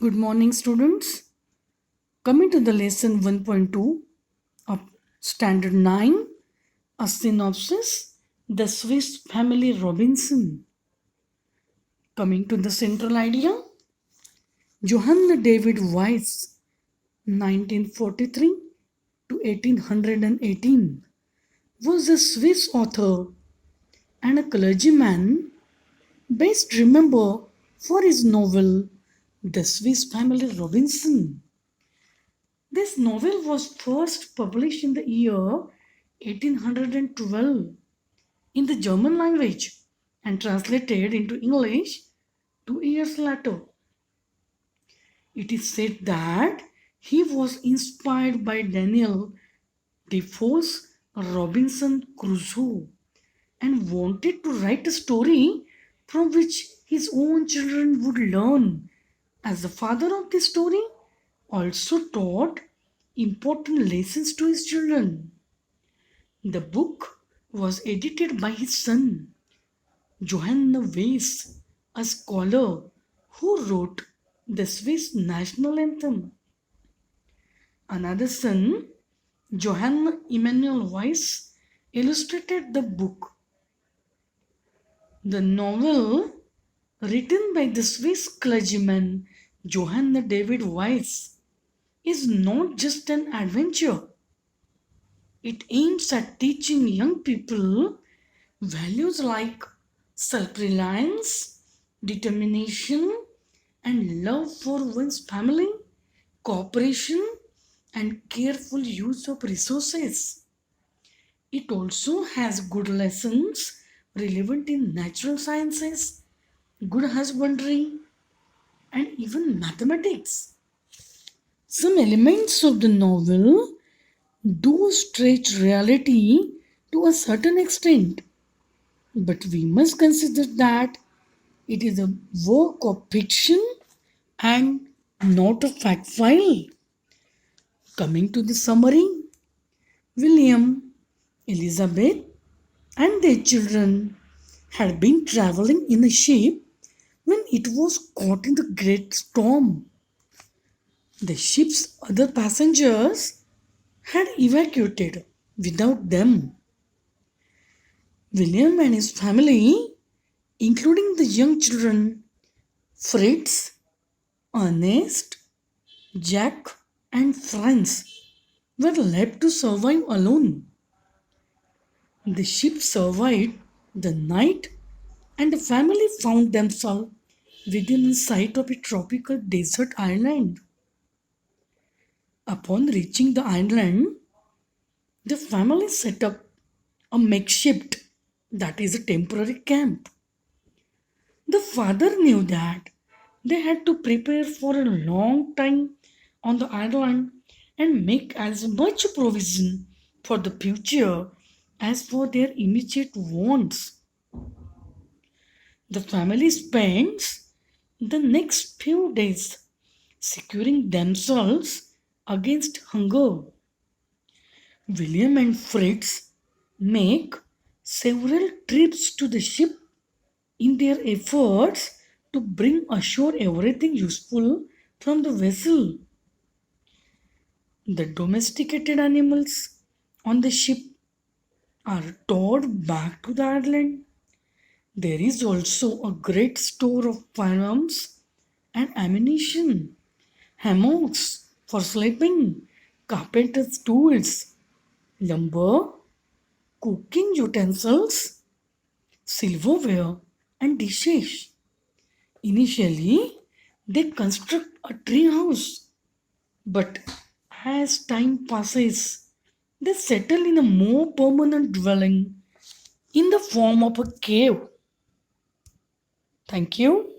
Good morning, students. Coming to the lesson 1.2 of Standard 9, a synopsis, The Swiss Family Robinson. Coming to the central idea, Johann David Weiss, 1943 to 1818, was a Swiss author and a clergyman best remembered for his novel The Swiss Family Robinson. This novel was first published in the year 1812 in the German language and translated into English 2 years later. It is said that he was inspired by Daniel Defoe's Robinson Crusoe and wanted to write a story from which his own children would learn, as the father of the story also taught important lessons to his children. The book was edited by his son, Johann Weiss, a scholar who wrote the Swiss national anthem. Another son, Johann Emanuel Weiss, illustrated the book. The novel, written by the Swiss clergyman Johann David Weiss, is not just an adventure. It aims at teaching young people values like self reliance, determination, and love for one's family, cooperation, and careful use of resources. It also has good lessons relevant in natural sciences, good husbandry, and even mathematics. Some elements of the novel do stretch reality to a certain extent, but we must consider that it is a work of fiction and not a fact file. Coming to the summary, William, Elizabeth, and their children had been traveling in a ship when it was caught in the great storm. The ship's other passengers had evacuated without them. William and his family, including the young children Fritz, Ernest, Jack, and Franz, were left to survive alone. The ship survived the night and the family found themselves within sight of a tropical desert island. Upon reaching the island, the family set up a makeshift, that is a temporary camp. The father knew that they had to prepare for a long time on the island and make as much provision for the future as for their immediate wants. The family spends the next few days securing themselves against hunger. William and Fritz make several trips to the ship in their efforts to bring ashore everything useful from the vessel. The domesticated animals on the ship are towed back to the island. There is also a great store of firearms and ammunition, hammocks for sleeping, carpenter's tools, lumber, cooking utensils, silverware, and dishes. Initially, they construct a tree house, but as time passes, they settle in a more permanent dwelling in the form of a cave. Thank you.